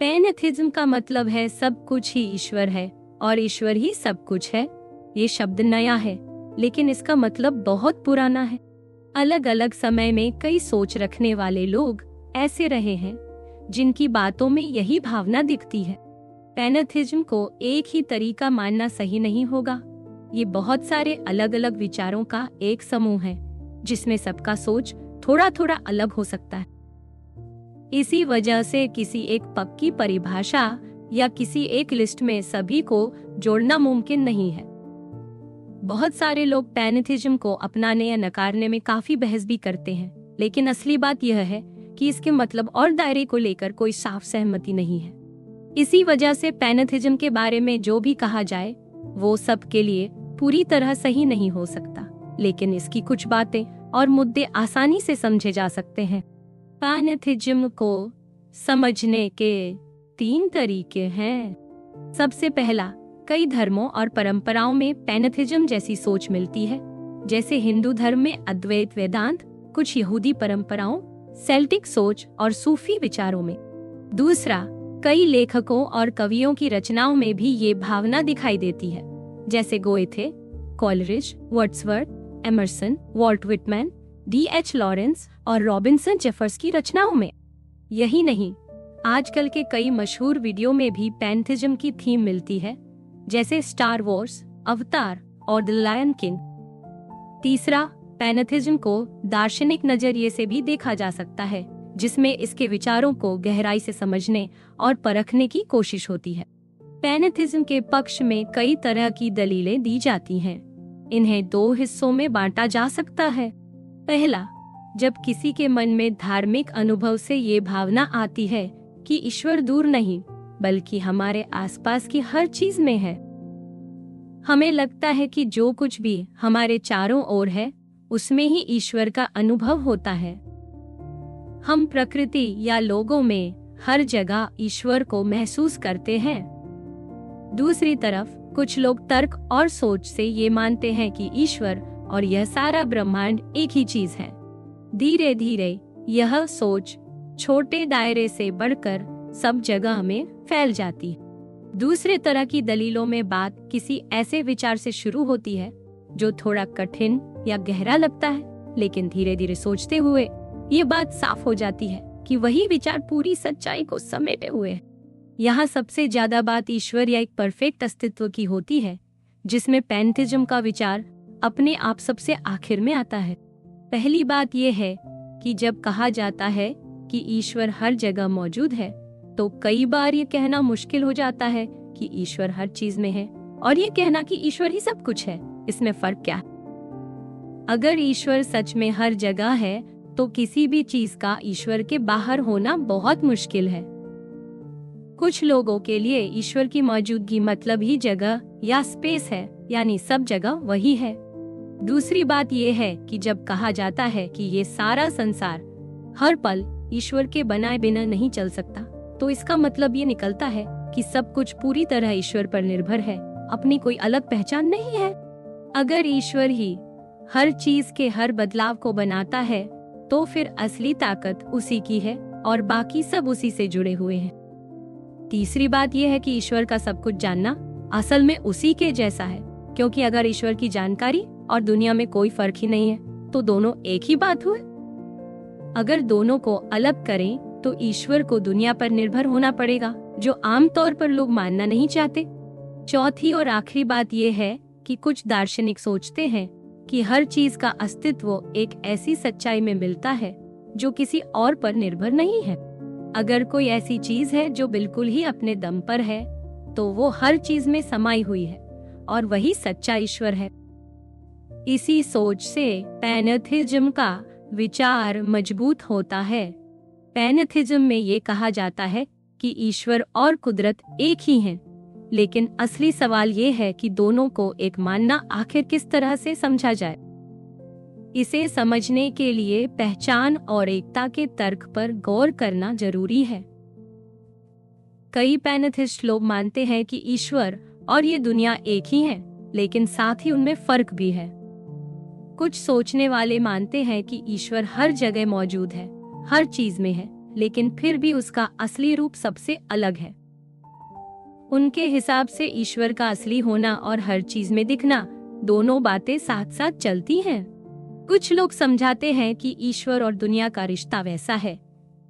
पैनेथिज्म का मतलब है सब कुछ ही ईश्वर है और ईश्वर ही सब कुछ है। ये शब्द नया है, लेकिन इसका मतलब बहुत पुराना है। अलग अलग समय में कई सोच रखने वाले लोग ऐसे रहे हैं जिनकी बातों में यही भावना दिखती है। पैनेथिज्म को एक ही तरीका मानना सही नहीं होगा। ये बहुत सारे अलग अलग विचारों का एक समूह है जिसमें सबका सोच थोड़ा थोड़ा अलग हो सकता है। इसी वजह से किसी एक पक्की परिभाषा या किसी एक लिस्ट में सभी को जोड़ना मुमकिन नहीं है। बहुत सारे लोग पैनेथिज्म को अपनाने या नकारने में काफी बहस भी करते हैं, लेकिन असली बात यह है कि इसके मतलब और दायरे को लेकर कोई साफ सहमति नहीं है। इसी वजह से पैनेथिज्म के बारे में जो भी कहा जाए वो सबके लिए पूरी तरह सही नहीं हो सकता, लेकिन इसकी कुछ बातें और मुद्दे आसानी से समझे जा सकते हैं। पैनेथिज्म को समझने के 3 तरीके हैं। सबसे पहला, कई धर्मों और परंपराओं में पैनेथिज्म जैसी सोच मिलती है, जैसे हिंदू धर्म में अद्वैत वेदांत, कुछ यहूदी परंपराओं, सेल्टिक सोच और सूफी विचारों में। दूसरा, कई लेखकों और कवियों की रचनाओं में भी ये भावना दिखाई देती है, जैसे Goethe, Coleridge, Wordsworth, Emerson, Walt Whitman, D.H. Lawrence और रॉबिन्सन जेफर्स की रचनाओं में। यही नहीं, आजकल के कई मशहूर वीडियो में भी पैनेथिज्म की थीम मिलती है, जैसे स्टार वॉर्स, अवतार और द लायन किंग। तीसरा, पैनेथिज्म को दार्शनिक नजरिए से भी देखा जा सकता है, जिसमें इसके विचारों को गहराई से समझने और परखने की कोशिश होती है। पैनेथिज्म के पक्ष में कई तरह की दलीलें दी जाती हैं। इन्हें 2 हिस्सों में बांटा जा सकता है। पहला, जब किसी के मन में धार्मिक अनुभव से ये भावना आती है कि ईश्वर दूर नहीं बल्कि हमारे आसपास की हर चीज में है। हमें लगता है कि जो कुछ भी हमारे चारों ओर है उसमें ही ईश्वर का अनुभव होता है। हम प्रकृति या लोगों में हर जगह ईश्वर को महसूस करते हैं। दूसरी तरफ कुछ लोग तर्क और सोच से ये मानते हैं कि ईश्वर और यह सारा ब्रह्मांड एक ही चीज है। धीरे धीरे यह सोच छोटे दायरे से बढ़कर सब जगह में फैल जाती है। दूसरे तरह की दलीलों में बात किसी ऐसे विचार से शुरू होती है जो थोड़ा कठिन या गहरा लगता है, लेकिन धीरे धीरे सोचते हुए ये बात साफ हो जाती है कि वही विचार पूरी सच्चाई को समेटे हुए है। यहाँ सबसे ज्यादा बात ईश्वर या एक परफेक्ट अस्तित्व की होती है, जिसमें पैनेथिज्म का विचार अपने आप सबसे आखिर में आता है। पहली बात यह है कि जब कहा जाता है कि ईश्वर हर जगह मौजूद है, तो कई बार ये कहना मुश्किल हो जाता है कि ईश्वर हर चीज में है और ये कहना कि ईश्वर ही सब कुछ है, इसमें फर्क क्या है? अगर ईश्वर सच में हर जगह है, तो किसी भी चीज का ईश्वर के बाहर होना बहुत मुश्किल है। कुछ लोगों के लिए ईश्वर की मौजूदगी मतलब ही जगह या स्पेस है, यानी सब जगह वही है। दूसरी बात यह है कि जब कहा जाता है कि ये सारा संसार हर पल ईश्वर के बनाए बिना नहीं चल सकता, तो इसका मतलब ये निकलता है कि सब कुछ पूरी तरह ईश्वर पर निर्भर है, अपनी कोई अलग पहचान नहीं है। अगर ईश्वर ही हर चीज के हर बदलाव को बनाता है, तो फिर असली ताकत उसी की है और बाकी सब उसी से जुड़े हुए हैं। तीसरी बात यह है कि ईश्वर का सब कुछ जानना असल में उसी के जैसा है, क्योंकि अगर ईश्वर की जानकारी और दुनिया में कोई फर्क ही नहीं है, तो दोनों एक ही बात हुए। अगर दोनों को अलग करें तो ईश्वर को दुनिया पर निर्भर होना पड़ेगा, जो आमतौर पर लोग मानना नहीं चाहते। चौथी और आखिरी बात यह है कि कुछ दार्शनिक सोचते हैं कि हर चीज का अस्तित्व एक ऐसी सच्चाई में मिलता है जो किसी और पर निर्भर नहीं है। अगर कोई ऐसी चीज है जो बिल्कुल ही अपने दम पर है, तो वो हर चीज में समाई हुई है और वही सच्चा ईश्वर है। इसी सोच से पैनेथिज्म का विचार मजबूत होता है। पैनेथिज्म में ये कहा जाता है कि ईश्वर और कुदरत एक ही हैं, लेकिन असली सवाल ये है कि दोनों को एक मानना आखिर किस तरह से समझा जाए। इसे समझने के लिए पहचान और एकता के तर्क पर गौर करना जरूरी है। कई पैनेथिस्ट लोग मानते हैं कि ईश्वर और ये दुनिया एक ही है, लेकिन साथ ही उनमें फर्क भी है। कुछ सोचने वाले मानते हैं कि ईश्वर हर जगह मौजूद है, हर चीज में है, लेकिन फिर भी उसका असली रूप सबसे अलग है। उनके हिसाब से ईश्वर का असली होना और हर चीज में दिखना, दोनों बातें साथ साथ चलती हैं। कुछ लोग समझाते हैं कि ईश्वर और दुनिया का रिश्ता वैसा है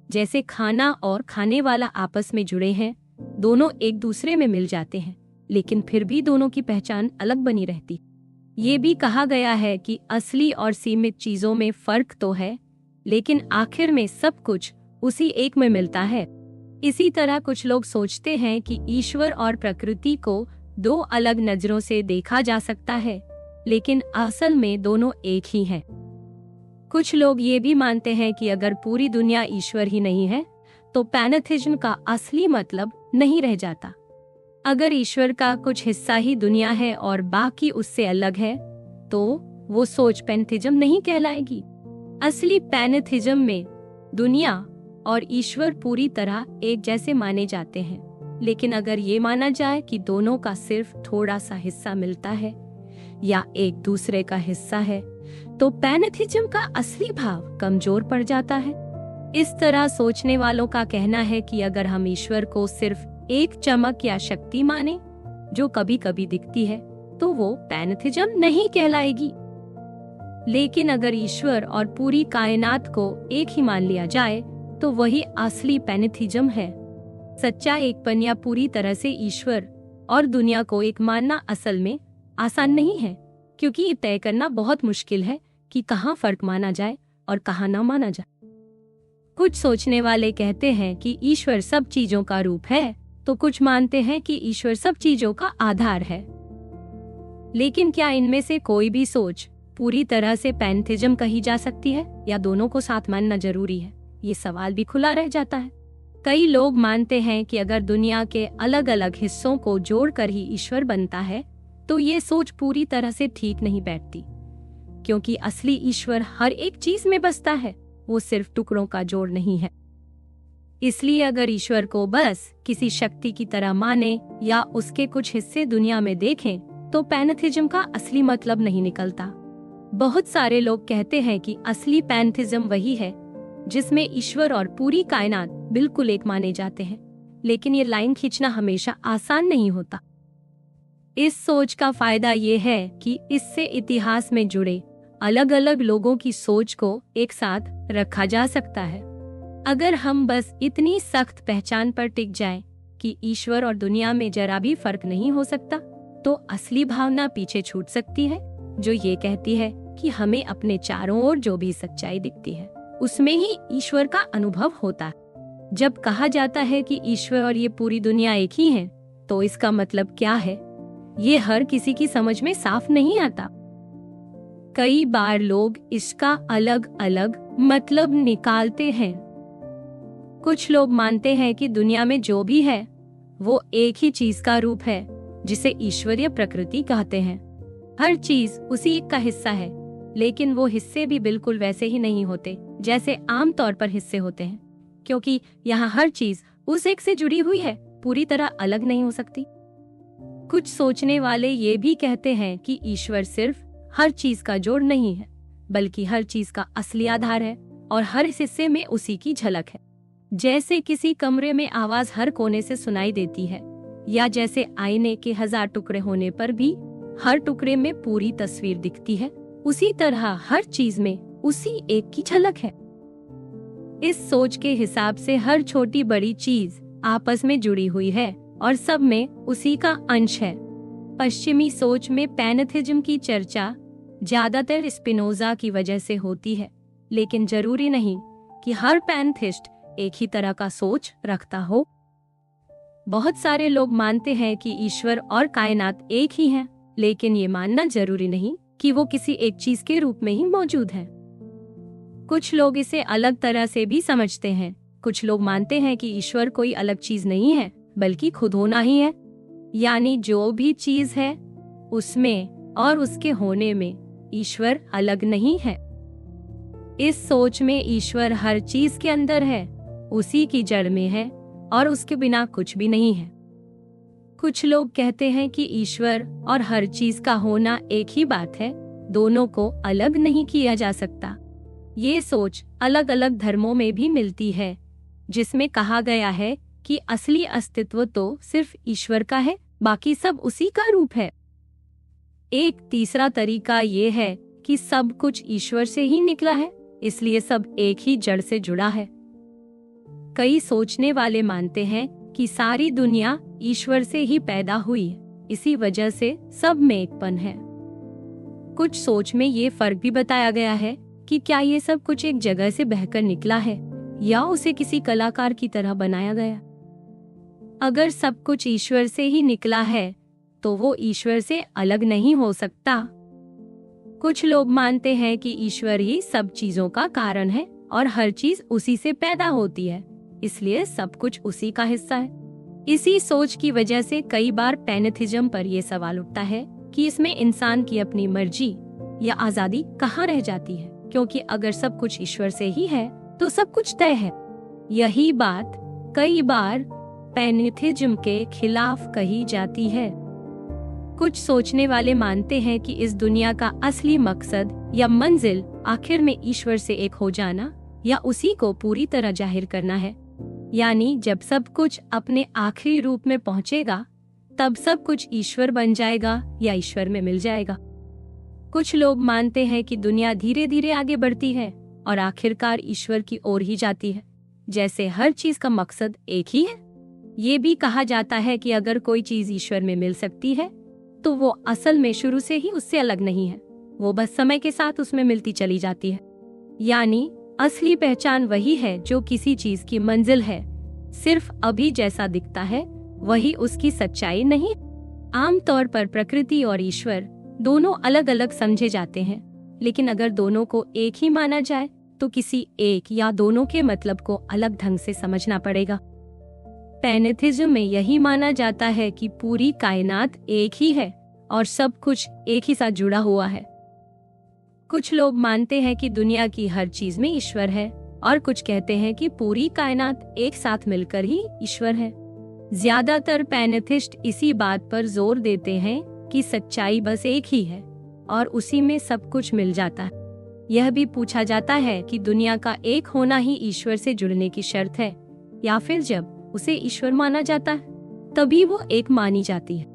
जैसे खाना और खाने वाला आपस में जुड़े हैं, दोनों एक दूसरे में मिल जाते हैं, लेकिन फिर भी दोनों की पहचान अलग बनी रहती। ये भी कहा गया है कि असली और सीमित चीजों में फर्क तो है, लेकिन आखिर में सब कुछ उसी एक में मिलता है। इसी तरह कुछ लोग सोचते हैं कि ईश्वर और प्रकृति को दो अलग नजरों से देखा जा सकता है, लेकिन असल में दोनों एक ही हैं। कुछ लोग ये भी मानते हैं कि अगर पूरी दुनिया ईश्वर ही नहीं है तो पैनेथिज्म का असली मतलब नहीं रह जाता। अगर ईश्वर का कुछ हिस्सा ही दुनिया है और बाकी उससे अलग है, तो वो सोच पैनेथिज्म नहीं कहलाएगी। असली पैनेथिज्म में दुनिया और ईश्वर पूरी तरह एक जैसे माने जाते हैं, लेकिन अगर ये माना जाए कि दोनों का सिर्फ थोड़ा सा हिस्सा मिलता है या एक दूसरे का हिस्सा है, तो पैनेथिज्म का असली भाव कमजोर पड़ जाता है। इस तरह सोचने वालों का कहना है कि अगर हम ईश्वर को सिर्फ एक चमक या शक्ति माने जो कभी कभी दिखती है, तो वो पैनेथिज्म नहीं कहलाएगी। लेकिन अगर ईश्वर और पूरी कायनात को एक ही मान लिया जाए तो वही असली पैनेथिज्म है। सच्चा एकपन या पूरी तरह से ईश्वर और दुनिया को एक मानना असल में आसान नहीं है, क्योंकि ये तय करना बहुत मुश्किल है कि कहाँ फर्क माना जाए और कहाँ ना माना जाए। कुछ सोचने वाले कहते हैं कि ईश्वर सब चीजों का रूप है, तो कुछ मानते हैं कि ईश्वर सब चीजों का आधार है। लेकिन क्या इनमें से कोई भी सोच पूरी तरह से पैनेथिज्म कही जा सकती है या दोनों को साथ मानना जरूरी है? ये सवाल भी खुला रह जाता है। कई लोग मानते हैं कि अगर दुनिया के अलग अलग हिस्सों को जोड़कर ही ईश्वर बनता है, तो ये सोच पूरी तरह से ठीक नहीं बैठती, क्योंकि असली ईश्वर हर एक चीज में बसता है, वो सिर्फ टुकड़ों का जोड़ नहीं है। इसलिए अगर ईश्वर को बस किसी शक्ति की तरह माने या उसके कुछ हिस्से दुनिया में देखें, तो पैनेथिज्म का असली मतलब नहीं निकलता। बहुत सारे लोग कहते हैं कि असली पैनेथिज्म वही है जिसमें ईश्वर और पूरी कायनात बिल्कुल एक माने जाते हैं, लेकिन ये लाइन खींचना हमेशा आसान नहीं होता। इस सोच का फायदा ये है कि इससे इतिहास में जुड़े अलग अलग लोगों की सोच को एक साथ रखा जा सकता है। अगर हम बस इतनी सख्त पहचान पर टिक जाएं कि ईश्वर और दुनिया में जरा भी फर्क नहीं हो सकता, तो असली भावना पीछे छूट सकती है, जो ये कहती है कि हमें अपने चारों ओर जो भी सच्चाई दिखती है उसमें ही ईश्वर का अनुभव होता है। जब कहा जाता है कि ईश्वर और ये पूरी दुनिया एक ही है, तो इसका मतलब क्या है, ये हर किसी की समझ में साफ नहीं आता। कई बार लोग इसका अलग अलग मतलब निकालते हैं। कुछ लोग मानते हैं कि दुनिया में जो भी है वो एक ही चीज का रूप है, जिसे ईश्वरीय प्रकृति कहते हैं। हर चीज उसी एक का हिस्सा है, लेकिन वो हिस्से भी बिल्कुल वैसे ही नहीं होते जैसे आम तौर पर हिस्से होते हैं, क्योंकि यहाँ हर चीज उस एक से जुड़ी हुई है, पूरी तरह अलग नहीं हो सकती। कुछ सोचने वाले ये भी कहते हैं कि ईश्वर सिर्फ हर चीज का जोड़ नहीं है, बल्कि हर चीज का असली आधार है और हर हिस्से में उसी की झलक है। जैसे किसी कमरे में आवाज हर कोने से सुनाई देती है, या जैसे आईने के 1000 टुकड़े होने पर भी हर टुकड़े में पूरी तस्वीर दिखती है, उसी तरह हर चीज में उसी एक की झलक है। इस सोच के हिसाब से हर छोटी बड़ी चीज आपस में जुड़ी हुई है और सब में उसी का अंश है। पश्चिमी सोच में पैनेथिज्म की चर्चा ज्यादातर स्पिनोजा की वजह से होती है, लेकिन जरूरी नहीं कि हर पैनेथिस्ट एक ही तरह का सोच रखता हो। बहुत सारे लोग मानते हैं कि ईश्वर और कायनात एक ही हैं, लेकिन ये मानना जरूरी नहीं कि वो किसी एक चीज के रूप में ही मौजूद है। कुछ लोग इसे अलग तरह से भी समझते हैं। कुछ लोग मानते हैं कि ईश्वर कोई अलग चीज नहीं है, बल्कि खुद होना ही है, यानी जो भी चीज है उसमें और उसके होने में ईश्वर अलग नहीं है। इस सोच में ईश्वर हर चीज के अंदर है, उसी की जड़ में है और उसके बिना कुछ भी नहीं है। कुछ लोग कहते हैं कि ईश्वर और हर चीज का होना एक ही बात है, दोनों को अलग नहीं किया जा सकता। ये सोच अलग अलग धर्मों में भी मिलती है, जिसमें कहा गया है कि असली अस्तित्व तो सिर्फ ईश्वर का है, बाकी सब उसी का रूप है। एक तीसरा तरीका ये है कि सब कुछ ईश्वर से ही निकला है, इसलिए सब एक ही जड़ से जुड़ा है। कई सोचने वाले मानते हैं कि सारी दुनिया ईश्वर से ही पैदा हुई है, इसी वजह से सब में एकपन है। कुछ सोच में ये फर्क भी बताया गया है कि क्या ये सब कुछ एक जगह से बहकर निकला है या उसे किसी कलाकार की तरह बनाया गया। अगर सब कुछ ईश्वर से ही निकला है तो वो ईश्वर से अलग नहीं हो सकता। कुछ लोग मानते हैं कि ईश्वर ही सब चीजों का कारण है और हर चीज उसी से पैदा होती है, इसलिए सब कुछ उसी का हिस्सा है। इसी सोच की वजह से कई बार पैनेथिज्म पर यह सवाल उठता है कि इसमें इंसान की अपनी मर्जी या आजादी कहाँ रह जाती है, क्योंकि अगर सब कुछ ईश्वर से ही है तो सब कुछ तय है। यही बात कई बार पैनेथिज्म के खिलाफ कही जाती है। कुछ सोचने वाले मानते हैं कि इस दुनिया का असली मकसद या मंजिल आखिर में ईश्वर से एक हो जाना या उसी को पूरी तरह जाहिर करना है। यानी जब सब कुछ अपने आखिरी रूप में पहुंचेगा तब सब कुछ ईश्वर बन जाएगा या ईश्वर में मिल जाएगा। कुछ लोग मानते हैं कि दुनिया धीरे धीरे आगे बढ़ती है और आखिरकार ईश्वर की ओर ही जाती है, जैसे हर चीज का मकसद एक ही है। ये भी कहा जाता है कि अगर कोई चीज ईश्वर में मिल सकती है तो वो असल में शुरू से ही उससे अलग नहीं है, वो बस समय के साथ उसमें मिलती चली जाती है। यानी असली पहचान वही है जो किसी चीज की मंजिल है, सिर्फ अभी जैसा दिखता है वही उसकी सच्चाई नहीं। आमतौर पर प्रकृति और ईश्वर दोनों अलग अलग समझे जाते हैं, लेकिन अगर दोनों को एक ही माना जाए तो किसी एक या दोनों के मतलब को अलग ढंग से समझना पड़ेगा। पैनेथिज्म में यही माना जाता है कि पूरी कायनात एक ही है और सब कुछ एक ही साथ जुड़ा हुआ है। कुछ लोग मानते हैं कि दुनिया की हर चीज में ईश्वर है और कुछ कहते हैं कि पूरी कायनात एक साथ मिलकर ही ईश्वर है। ज्यादातर पैनेथिस्ट इसी बात पर जोर देते हैं कि सच्चाई बस एक ही है और उसी में सब कुछ मिल जाता है। यह भी पूछा जाता है कि दुनिया का एक होना ही ईश्वर से जुड़ने की शर्त है या फिर जब उसे ईश्वर माना जाता है तभी वो एक मानी जाती है।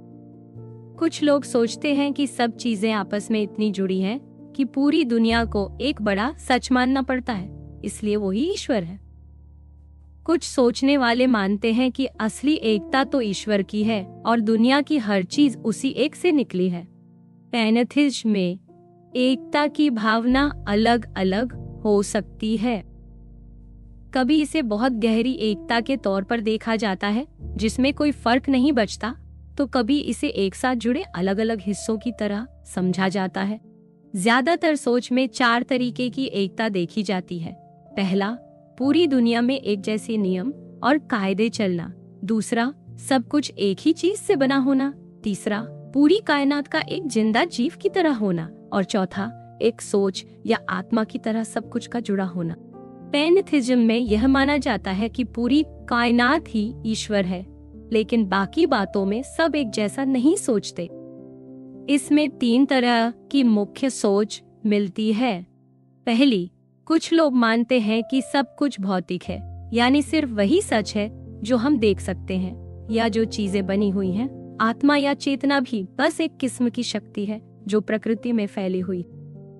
कुछ लोग सोचते हैं कि सब चीजें आपस में इतनी जुड़ी हैं कि पूरी दुनिया को एक बड़ा सच मानना पड़ता है, इसलिए वो ही ईश्वर है। कुछ सोचने वाले मानते हैं कि असली एकता तो ईश्वर की है और दुनिया की हर चीज उसी एक से निकली है। पैनेथिज्म में एकता की भावना अलग अलग हो सकती है। कभी इसे बहुत गहरी एकता के तौर पर देखा जाता है जिसमें कोई फर्क नहीं बचता, तो कभी इसे एक साथ जुड़े अलग अलग हिस्सों की तरह समझा जाता है। ज्यादातर सोच में 4 तरीके की एकता देखी जाती है। पहला, पूरी दुनिया में एक जैसे नियम और कायदे चलना। दूसरा, सब कुछ एक ही चीज से बना होना। तीसरा, पूरी कायनात का एक जिंदा जीव की तरह होना। और चौथा, एक सोच या आत्मा की तरह सब कुछ का जुड़ा होना। पैनेथिज्म में यह माना जाता है कि पूरी कायनात ही ईश्वर है, लेकिन बाकी बातों में सब एक जैसा नहीं सोचते। इसमें 3 तरह की मुख्य सोच मिलती है। पहली, कुछ लोग मानते हैं कि सब कुछ भौतिक है, यानी सिर्फ वही सच है जो हम देख सकते हैं या जो चीजें बनी हुई हैं। आत्मा या चेतना भी बस एक किस्म की शक्ति है जो प्रकृति में फैली हुई।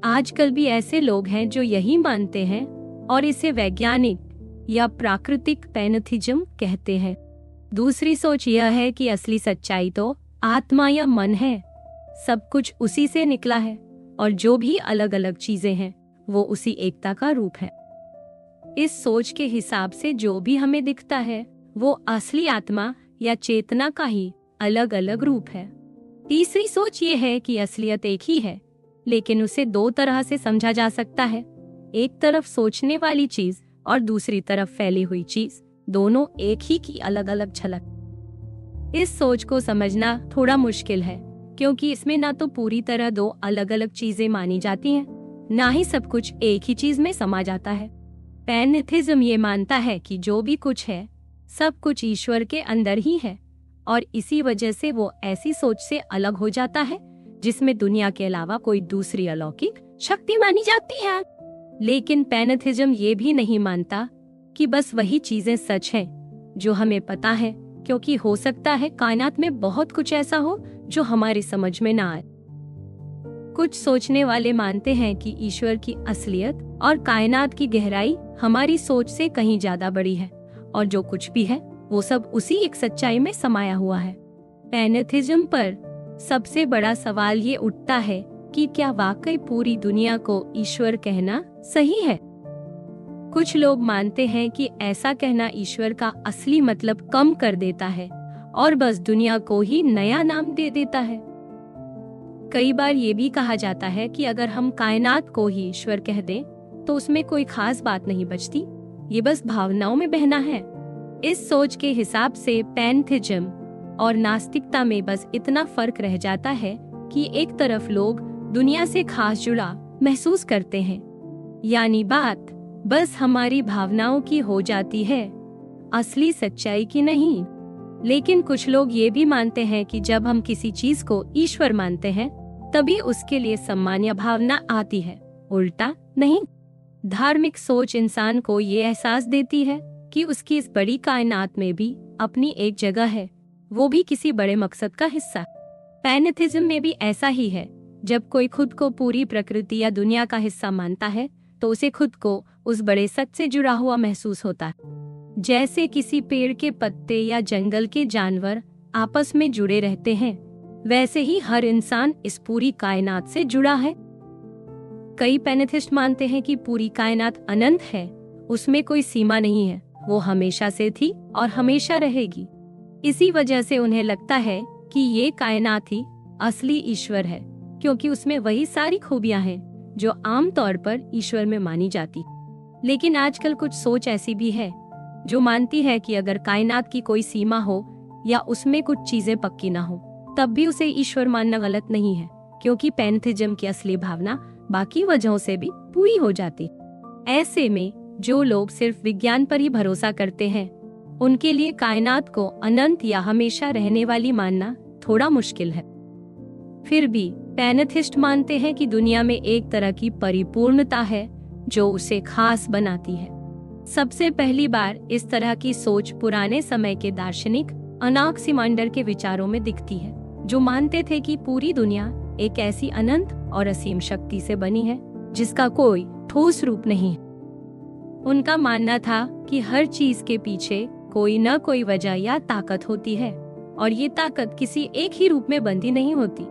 आजकल भी ऐसे लोग हैं जो यही मानते हैं और इसे वैज्ञानिक या प्राकृतिक पैनेथिज्म कहते हैं। दूसरी सोच यह है कि असली सच्चाई तो आत्मा या मन है, सब कुछ उसी से निकला है और जो भी अलग अलग चीजें हैं वो उसी एकता का रूप है। इस सोच के हिसाब से जो भी हमें दिखता है वो असली आत्मा या चेतना का ही अलग अलग रूप है। तीसरी सोच ये है कि असलियत एक ही है, लेकिन उसे 2 तरह से समझा जा सकता है। एक तरफ सोचने वाली चीज और दूसरी तरफ फैली हुई चीज, दोनों एक ही की अलग अलग झलक। इस सोच को समझना थोड़ा मुश्किल है क्योंकि इसमें ना तो पूरी तरह 2 अलग अलग चीजें मानी जाती हैं, ना ही सब कुछ एक ही चीज में समा जाता है। पैनेथिज्म ये मानता है कि जो भी कुछ है सब कुछ ईश्वर के अंदर ही है और इसी वजह से वो ऐसी सोच से अलग हो जाता है जिसमें दुनिया के अलावा कोई दूसरी अलौकिक शक्ति मानी जाती है। लेकिन पैनेथिज्म ये भी नहीं मानता कि बस वही चीजें सच हैं जो हमें पता है, क्योंकि हो सकता है कायनात में बहुत कुछ ऐसा हो जो हमारी समझ में ना आए। कुछ सोचने वाले मानते हैं कि ईश्वर की असलियत और कायनात की गहराई हमारी सोच से कहीं ज्यादा बड़ी है, और जो कुछ भी है वो सब उसी एक सच्चाई में समाया हुआ है। पैनेथिज्म पर सबसे बड़ा सवाल ये उठता है कि क्या वाकई पूरी दुनिया को ईश्वर कहना सही है? कुछ लोग मानते हैं कि ऐसा कहना ईश्वर का असली मतलब कम कर देता है और बस दुनिया को ही नया नाम दे देता है। कई बार ये भी कहा जाता है कि अगर हम कायनात को ही ईश्वर कह दें तो उसमें कोई खास बात नहीं बचती, ये बस भावनाओं में बहना है। इस सोच के हिसाब से पैंथिज्म और नास्तिकता में बस इतना फर्क रह जाता है कि एक तरफ लोग दुनिया से खास जुड़ा महसूस करते हैं, यानी बात बस हमारी भावनाओं की हो जाती है, असली सच्चाई की नहीं। लेकिन कुछ लोग ये भी मानते हैं कि जब हम किसी चीज को ईश्वर मानते हैं तभी उसके लिए सम्मान या भावना आती है, उल्टा नहीं। धार्मिक सोच इंसान को ये एहसास देती है कि उसकी इस बड़ी कायनात में भी अपनी एक जगह है, वो भी किसी बड़े मकसद का हिस्सा। पैनेथिज्म में भी ऐसा ही है। जब कोई खुद को पूरी प्रकृति या दुनिया का हिस्सा मानता है तो उसे खुद को उस बड़े सच से जुड़ा हुआ महसूस होता है। जैसे किसी पेड़ के पत्ते या जंगल के जानवर आपस में जुड़े रहते हैं, वैसे ही हर इंसान इस पूरी कायनात से जुड़ा है। कई पैनेथिस्ट मानते हैं कि पूरी कायनात अनंत है, उसमें कोई सीमा नहीं है, वो हमेशा से थी और हमेशा रहेगी। इसी वजह से उन्हें लगता है कि ये कायनात ही असली ईश्वर है, क्योंकि उसमें वही सारी खूबियां हैं जो आमतौर पर ईश्वर में मानी जाती। लेकिन आजकल कुछ सोच ऐसी भी है जो मानती है कि अगर कायनात की कोई सीमा हो या उसमें कुछ चीजें पक्की ना हो, तब भी उसे ईश्वर मानना गलत नहीं है, क्योंकि पैंथिज्म की असली भावना बाकी वजहों से भी पूरी हो जाती। ऐसे में जो लोग सिर्फ विज्ञान पर ही भरोसा करते हैं, उनके लिए कायनात को अनंत या हमेशा रहने वाली मानना थोड़ा मुश्किल है। फिर भी पैनेथिस्ट मानते हैं कि दुनिया में एक तरह की परिपूर्णता है जो उसे खास बनाती है। सबसे पहली बार इस तरह की सोच पुराने समय के दार्शनिक अनाक्सिमांडर के विचारों में दिखती है, जो मानते थे कि पूरी दुनिया एक ऐसी अनंत और असीम शक्ति से बनी है जिसका कोई ठोस रूप नहीं है। उनका मानना था कि हर चीज के पीछे कोई न कोई वजह या ताकत होती है, और ये ताकत किसी एक ही रूप में बंधी नहीं होती।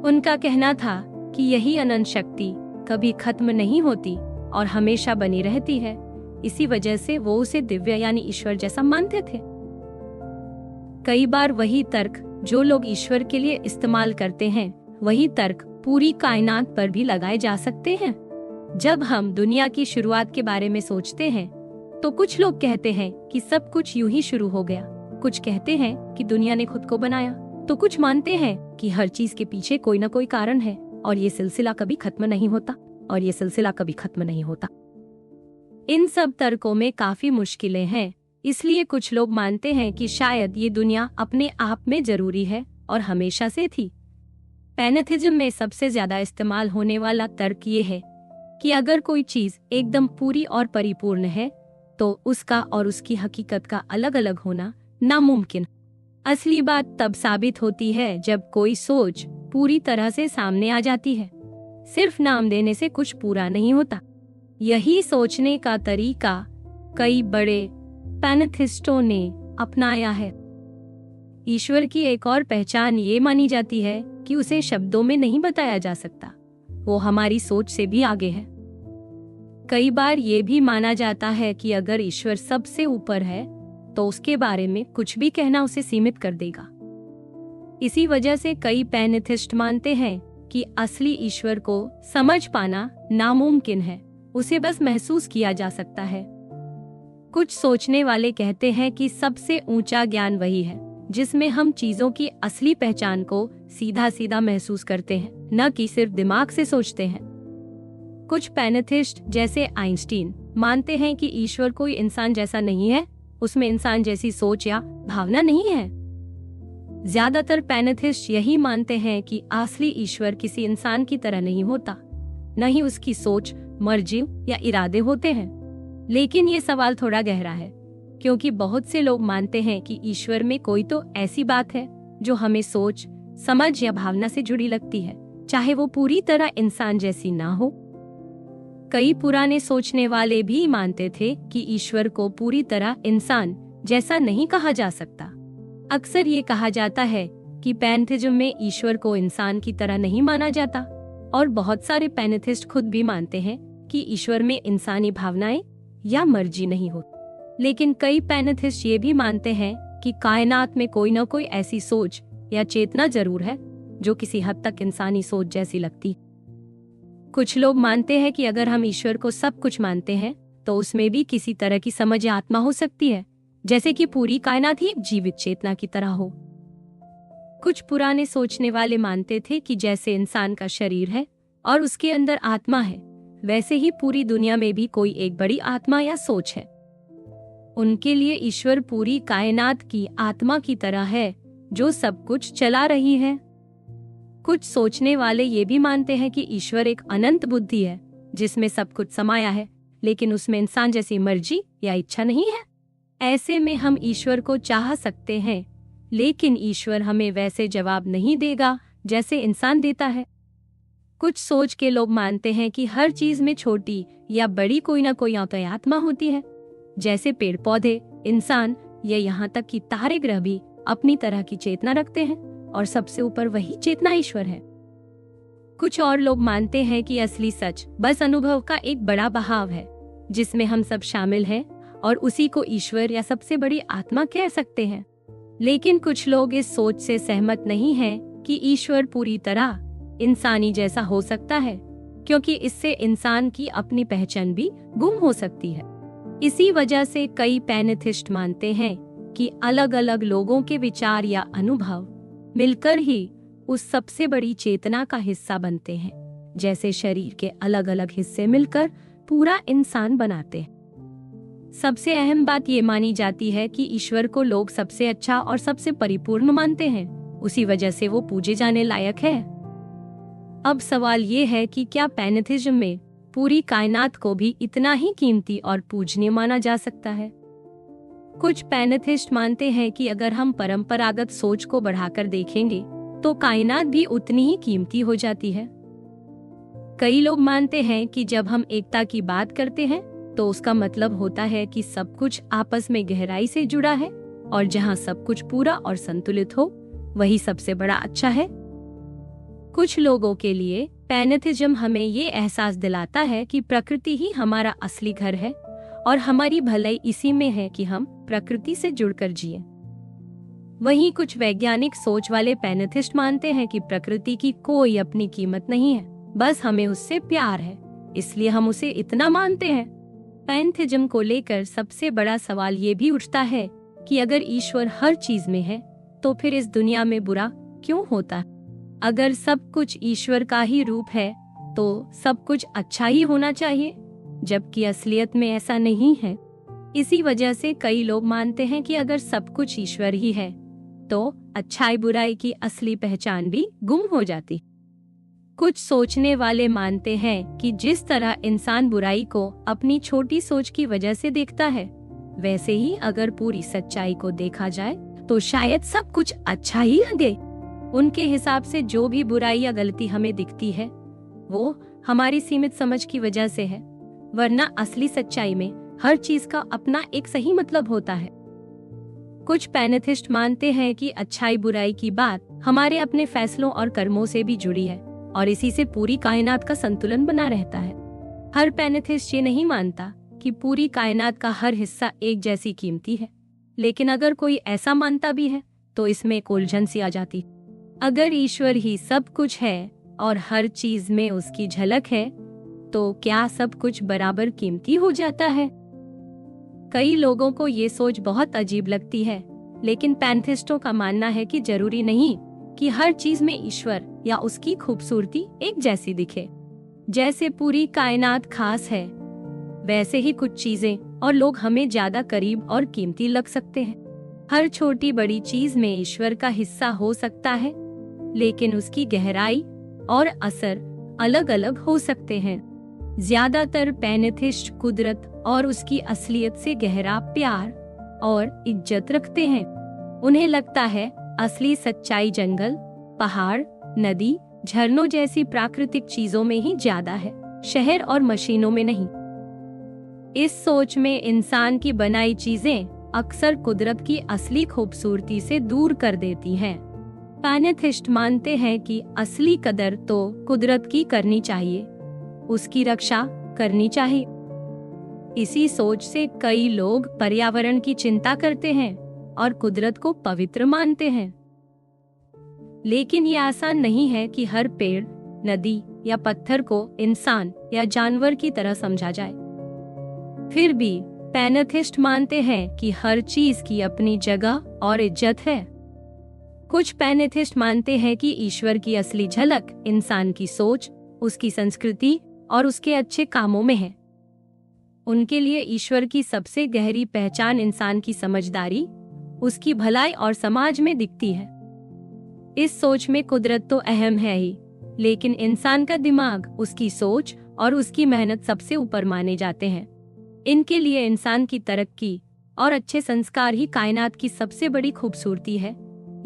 उनका कहना था कि यही अनंत शक्ति कभी खत्म नहीं होती और हमेशा बनी रहती है। इसी वजह से वो उसे दिव्य यानी ईश्वर जैसा मानते थे। कई बार वही तर्क जो लोग ईश्वर के लिए इस्तेमाल करते हैं, वही तर्क पूरी कायनात पर भी लगाए जा सकते हैं। जब हम दुनिया की शुरुआत के बारे में सोचते हैं तो कुछ लोग कहते हैं कि सब कुछ यूं ही शुरू हो गया, कुछ कहते हैं कि दुनिया ने खुद को बनाया, तो कुछ मानते हैं कि हर चीज के पीछे कोई न कोई कारण है और ये सिलसिला कभी खत्म नहीं होता, और ये सिलसिला कभी खत्म नहीं होता। इन सब तर्कों में काफी मुश्किलें हैं, इसलिए कुछ लोग मानते हैं कि शायद ये दुनिया अपने आप में जरूरी है और हमेशा से थी। पैनेथिज्म में सबसे ज्यादा इस्तेमाल होने वाला तर्क ये है कि अगर कोई चीज एकदम पूरी और परिपूर्ण है तो उसका और उसकी हकीकत का अलग अलग होना नामुमकिन। असली बात तब साबित होती है जब कोई सोच पूरी तरह से सामने आ जाती है। सिर्फ नाम देने से कुछ पूरा नहीं होता। यही सोचने का तरीका कई बड़े पैनेथिस्टों ने अपनाया है। ईश्वर की एक और पहचान ये मानी जाती है कि उसे शब्दों में नहीं बताया जा सकता, वो हमारी सोच से भी आगे है। कई बार ये भी माना जाता है कि अगर ईश्वर सबसे ऊपर है तो उसके बारे में कुछ भी कहना उसे सीमित कर देगा। इसी वजह से कई पैनेथिस्ट मानते हैं कि असली ईश्वर को समझ पाना नामुमकिन है, उसे बस महसूस किया जा सकता है। कुछ सोचने वाले कहते हैं कि सबसे ऊंचा ज्ञान वही है जिसमें हम चीजों की असली पहचान को सीधा सीधा महसूस करते हैं, न कि सिर्फ दिमाग से सोचते हैं। कुछ पैनेथिस्ट जैसे आइंस्टीन मानते हैं कि ईश्वर कोई इंसान जैसा नहीं है, उसमें इंसान जैसी सोच या भावना नहीं है। ज्यादातर पैनेथिस्ट यही मानते हैं कि असली ईश्वर किसी इंसान की तरह नहीं होता, न ही उसकी सोच, मर्जी या इरादे होते हैं। लेकिन ये सवाल थोड़ा गहरा है, क्योंकि बहुत से लोग मानते हैं कि ईश्वर में कोई तो ऐसी बात है जो हमें सोच, समझ या भावना से जुड़ी लगती है, चाहे वो पूरी तरह इंसान जैसी ना हो। कई पुराने सोचने वाले भी मानते थे कि ईश्वर को पूरी तरह इंसान जैसा नहीं कहा जा सकता। अक्सर ये कहा जाता है कि पैंथेइज्म में ईश्वर को इंसान की तरह नहीं माना जाता, और बहुत सारे पैंथेइस्ट खुद भी मानते हैं कि ईश्वर में इंसानी भावनाएं या मर्जी नहीं होती। लेकिन कई पैंथेइस्ट ये भी मानते हैं कि कायनात में कोई न कोई ऐसी सोच या चेतना जरूर है जो किसी हद तक इंसानी सोच जैसी लगती। कुछ लोग मानते हैं कि अगर हम ईश्वर को सब कुछ मानते हैं तो उसमें भी किसी तरह की समझ या आत्मा हो सकती है, जैसे कि पूरी कायनात ही एक जीवित चेतना की तरह हो। कुछ पुराने सोचने वाले मानते थे कि जैसे इंसान का शरीर है और उसके अंदर आत्मा है, वैसे ही पूरी दुनिया में भी कोई एक बड़ी आत्मा या सोच है। उनके लिए ईश्वर पूरी कायनात की आत्मा की तरह है जो सब कुछ चला रही है। कुछ सोचने वाले ये भी मानते हैं कि ईश्वर एक अनंत बुद्धि है जिसमें सब कुछ समाया है, लेकिन उसमें इंसान जैसी मर्जी या इच्छा नहीं है। ऐसे में हम ईश्वर को चाह सकते हैं, लेकिन ईश्वर हमें वैसे जवाब नहीं देगा जैसे इंसान देता है। कुछ सोच के लोग मानते हैं कि हर चीज में छोटी या बड़ी कोई ना कोई आत्मा होती है, जैसे पेड़ पौधे, इंसान या यहाँ तक कि तारे ग्रह भी अपनी तरह की चेतना रखते हैं और सबसे ऊपर वही चेतना ईश्वर है। कुछ और लोग मानते हैं कि असली सच बस अनुभव का एक बड़ा बहाव है जिसमें हम सब शामिल हैं और उसी को ईश्वर या सबसे बड़ी आत्मा कह सकते हैं। लेकिन कुछ लोग इस सोच से सहमत नहीं हैं कि ईश्वर पूरी तरह इंसानी जैसा हो सकता है, क्योंकि इससे इंसान की अपनी पहचान भी गुम हो सकती है। इसी वजह से कई पैंथेइस्ट मानते हैं कि अलग अलग लोगों के विचार या अनुभव मिलकर ही उस सबसे बड़ी चेतना का हिस्सा बनते हैं, जैसे शरीर के अलग अलग हिस्से मिलकर पूरा इंसान बनाते हैं। सबसे अहम बात ये मानी जाती है कि ईश्वर को लोग सबसे अच्छा और सबसे परिपूर्ण मानते हैं, उसी वजह से वो पूजे जाने लायक है। अब सवाल ये है कि क्या पैंथेइज्म में पूरी कायनात को भी इतना ही कीमती और पूजनीय माना जा सकता है? कुछ पैंथेइस्ट मानते हैं कि अगर हम परंपरागत सोच को बढ़ाकर देखेंगे तो कायनात भी उतनी ही कीमती हो जाती है। कई लोग मानते हैं कि जब हम एकता की बात करते हैं तो उसका मतलब होता है कि सब कुछ आपस में गहराई से जुड़ा है, और जहां सब कुछ पूरा और संतुलित हो वही सबसे बड़ा अच्छा है। कुछ लोगों के लिए पैंथेइज्म हमें ये एहसास दिलाता है कि प्रकृति ही हमारा असली घर है और हमारी भलाई इसी में है कि हम प्रकृति से जुड़कर जिए। वहीं कुछ वैज्ञानिक सोच वाले पैंथेइस्ट मानते हैं कि प्रकृति की कोई अपनी कीमत नहीं है, बस हमें उससे प्यार है, इसलिए हम उसे इतना मानते हैं। पैंथेइज्म को लेकर सबसे बड़ा सवाल ये भी उठता है कि अगर ईश्वर हर चीज में है तो फिर इस दुनिया में बुरा क्यों होता है? अगर सब कुछ ईश्वर का ही रूप है तो सब कुछ अच्छा ही होना चाहिए, जबकि असलियत में ऐसा नहीं है। इसी वजह से कई लोग मानते हैं कि अगर सब कुछ ईश्वर ही है तो अच्छाई बुराई की असली पहचान भी गुम हो जाती। कुछ सोचने वाले मानते हैं कि जिस तरह इंसान बुराई को अपनी छोटी सोच की वजह से देखता है, वैसे ही अगर पूरी सच्चाई को देखा जाए तो शायद सब कुछ अच्छा ही लगे। उनके हिसाब से जो भी बुराई या गलती हमें दिखती है वो हमारी सीमित समझ की वजह से है, वरना असली सच्चाई में हर चीज का अपना एक सही मतलब होता है। कुछ पैंथेइस्ट मानते हैं कि अच्छाई बुराई की बात हमारे अपने फैसलों और कर्मों से भी जुड़ी है और इसी से पूरी कायनात का संतुलन बना रहता है। हर पैंथेइस्ट ये नहीं मानता कि पूरी कायनात का हर हिस्सा एक जैसी कीमती है, लेकिन अगर कोई ऐसा मानता भी है तो इसमें एक उलझन सी आ जाती। अगर ईश्वर ही सब कुछ है और हर चीज में उसकी झलक है तो क्या सब कुछ बराबर कीमती हो जाता है? कई लोगों को ये सोच बहुत अजीब लगती है, लेकिन पैंथेइस्टों का मानना है कि जरूरी नहीं कि हर चीज में ईश्वर या उसकी खूबसूरती एक जैसी दिखे। जैसे पूरी कायनात खास है, वैसे ही कुछ चीजें और लोग हमें ज्यादा करीब और कीमती लग सकते हैं। हर छोटी बड़ी चीज में ईश्वर का हिस्सा हो सकता है, लेकिन उसकी गहराई और असर अलग अलग हो सकते हैं। ज्यादातर पैनेथिस्ट कुदरत और उसकी असलियत से गहरा प्यार और इज्जत रखते हैं। उन्हें लगता है असली सच्चाई जंगल, पहाड़, नदी, झरनों जैसी प्राकृतिक चीजों में ही ज्यादा है, शहर और मशीनों में नहीं। इस सोच में इंसान की बनाई चीजें अक्सर कुदरत की असली खूबसूरती से दूर कर देती हैं। पैनेथिस्ट मानते हैं कि असली कदर तो कुदरत की करनी चाहिए, उसकी रक्षा करनी चाहिए। इसी सोच से कई लोग पर्यावरण की चिंता करते हैं और कुदरत को पवित्र मानते हैं। लेकिन ये आसान नहीं है कि हर पेड़, नदी या पत्थर को इंसान या जानवर की तरह समझा जाए। फिर भी पैनेथिस्ट मानते हैं कि हर चीज की अपनी जगह और इज्जत है। कुछ पैनेथिस्ट मानते हैं कि ईश्वर की असली झलक इंसान की सोच, उसकी संस्कृति और उसके अच्छे कामों में है। उनके लिए ईश्वर की सबसे गहरी पहचान इंसान की समझदारी, उसकी भलाई और समाज में दिखती है। इस सोच में कुदरत तो अहम है ही, लेकिन इंसान का दिमाग, उसकी सोच और उसकी मेहनत सबसे ऊपर माने जाते हैं। इनके लिए इंसान की तरक्की और अच्छे संस्कार ही कायनात की सबसे बड़ी खूबसूरती है,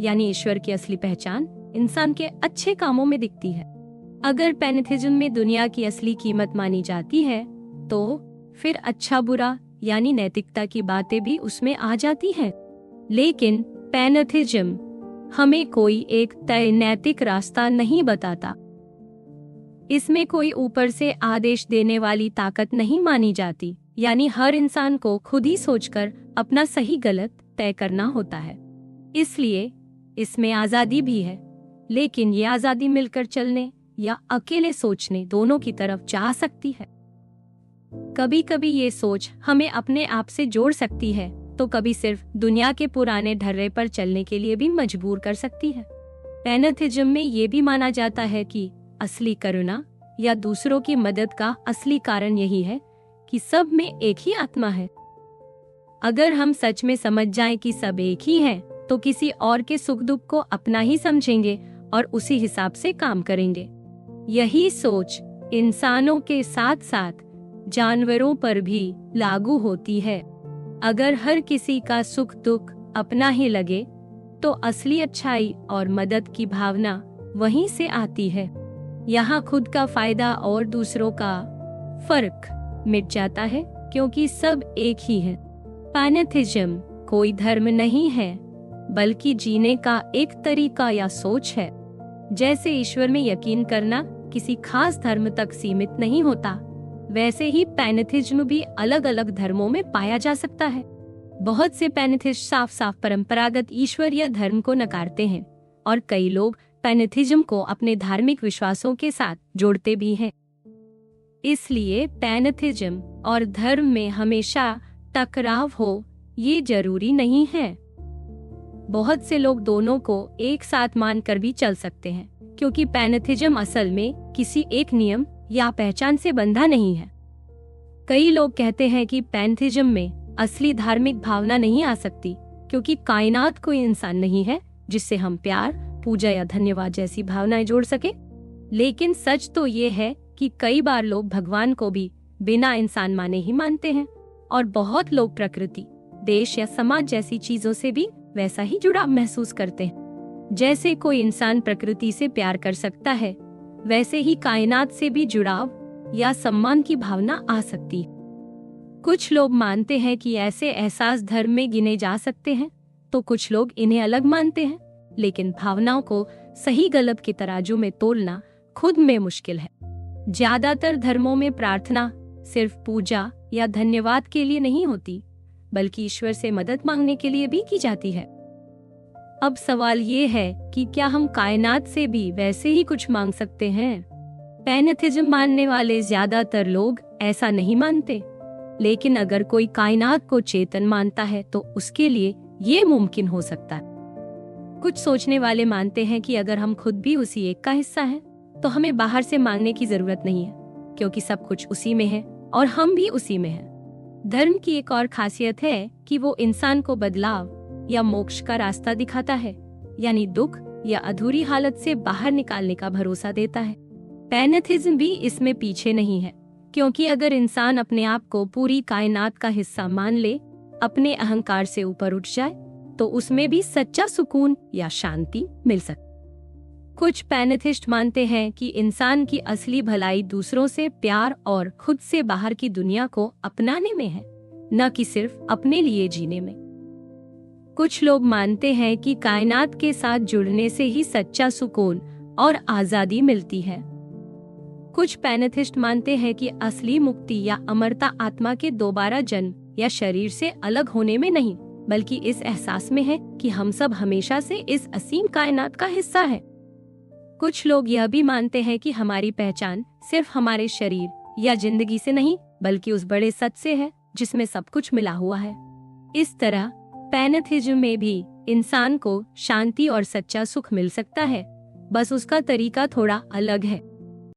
यानी ईश्वर की असली पहचान इंसान के अच्छे कामों में दिखती है। अगर पैनेथिज्म में दुनिया की असली कीमत मानी जाती है, तो फिर अच्छा बुरा यानी नैतिकता की बातें भी उसमें आ जाती हैं। लेकिन पैनेथिज्म हमें कोई एक तय नैतिक रास्ता नहीं बताता। इसमें कोई ऊपर से आदेश देने वाली ताकत नहीं मानी जाती, यानी हर इंसान को खुद ही सोचकर अपना सही गलत तय करना होता है। इसलिए इसमें आजादी भी है, लेकिन ये आजादी मिलकर चलने या अकेले सोचने दोनों की तरफ जा सकती है। कभी कभी ये सोच हमें अपने आप से जोड़ सकती है, तो कभी सिर्फ दुनिया के पुराने ढर्रे पर चलने के लिए भी मजबूर कर सकती है। पैनेथिज्म में ये भी माना जाता है कि असली करुणा या दूसरों की मदद का असली कारण यही है कि सब में एक ही आत्मा है। अगर हम सच में समझ जाएं कि सब एक ही हैं, तो किसी और के सुख दुख को अपना ही समझेंगे और उसी हिसाब से काम करेंगे। यही सोच इंसानों के साथ साथ जानवरों पर भी लागू होती है। अगर हर किसी का सुख दुख अपना ही लगे, तो असली अच्छाई और मदद की भावना वहीं से आती है। यहाँ खुद का फायदा और दूसरों का फर्क मिट जाता है, क्योंकि सब एक ही है। पैनेथिज्म कोई धर्म नहीं है, बल्कि जीने का एक तरीका या सोच है। जैसे ईश्वर में यकीन करना किसी खास धर्म तक सीमित नहीं होता, वैसे ही पैनेथिज्म भी अलग अलग धर्मों में पाया जा सकता है। बहुत से पैनेथिस्ट साफ साफ परंपरागत ईश्वर या धर्म को नकारते हैं, और कई लोग पैनेथिज्म को अपने धार्मिक विश्वासों के साथ जोड़ते भी हैं। इसलिए पैनेथिज्म और धर्म में हमेशा टकराव हो, ये जरूरी नहीं है। बहुत से लोग दोनों को एक साथ मानकर भी चल सकते हैं, क्योंकि पैनेथिज्म असल में किसी एक नियम या पहचान से बंधा नहीं है। कई लोग कहते हैं कि पैनेथिज्म में असली धार्मिक भावना नहीं आ सकती, क्योंकि कायनात कोई इंसान नहीं है जिससे हम प्यार, पूजा या धन्यवाद जैसी भावनाएं जोड़ सके। लेकिन सच तो ये है कि कई बार लोग भगवान को भी बिना इंसान माने ही मानते हैं, और बहुत लोग प्रकृति, देश या समाज जैसी चीजों से भी वैसा ही जुड़ाव महसूस करते हैं। जैसे कोई इंसान प्रकृति से प्यार कर सकता है, वैसे ही कायनात से भी जुड़ाव या सम्मान की भावना आ सकती है। कुछ लोग मानते हैं कि ऐसे एहसास धर्म में गिने जा सकते हैं, तो कुछ लोग इन्हें अलग मानते हैं। लेकिन भावनाओं को सही गलत के तराजू में तोलना खुद में मुश्किल है। ज्यादातर धर्मों में प्रार्थना सिर्फ पूजा या धन्यवाद के लिए नहीं होती, बल्कि ईश्वर से मदद मांगने के लिए भी की जाती है। अब सवाल ये है कि क्या हम कायनात से भी वैसे ही कुछ मांग सकते हैं? पैनेथिज्म मानने वाले ज्यादातर लोग ऐसा नहीं मानते, लेकिन अगर कोई कायनात को चेतन मानता है तो उसके लिए ये मुमकिन हो सकता है। कुछ सोचने वाले मानते हैं कि अगर हम खुद भी उसी एक का हिस्सा हैं, तो हमें बाहर से मांगने की जरूरत नहीं है, क्योंकि सब कुछ उसी में है और हम भी उसी में हैं। धर्म की एक और खासियत है कि वो इंसान को बदलाव या मोक्ष का रास्ता दिखाता है, यानी दुख या अधूरी हालत से बाहर निकालने का भरोसा देता है। पैनेथिज्म भी इसमें पीछे नहीं है। क्योंकि अगर इंसान अपने आप को पूरी कायनात का हिस्सा मान ले, अपने अहंकार से ऊपर उठ जाए, तो उसमें भी सच्चा सुकून या शांति मिल सकती। कुछ पैनेथिस्ट मानते हैं कि इंसान की असली भलाई दूसरों से प्यार और खुद से बाहर की दुनिया को अपनाने में है, न कि सिर्फ अपने लिए जीने में। कुछ लोग मानते हैं कि कायनात के साथ जुड़ने से ही सच्चा सुकून और आजादी मिलती है। कुछ पैनेथिस्ट मानते हैं कि असली मुक्ति या अमरता आत्मा के दोबारा जन्म या शरीर से अलग होने में नहीं, बल्कि इस एहसास में है कि हम सब हमेशा से इस असीम कायनात का हिस्सा है। कुछ लोग यह भी मानते हैं कि हमारी पहचान सिर्फ हमारे शरीर या जिंदगी से नहीं, बल्कि उस बड़े सच से है जिसमें सब कुछ मिला हुआ है। इस तरह पैनेथिज्म में भी इंसान को शांति और सच्चा सुख मिल सकता है, बस उसका तरीका थोड़ा अलग है।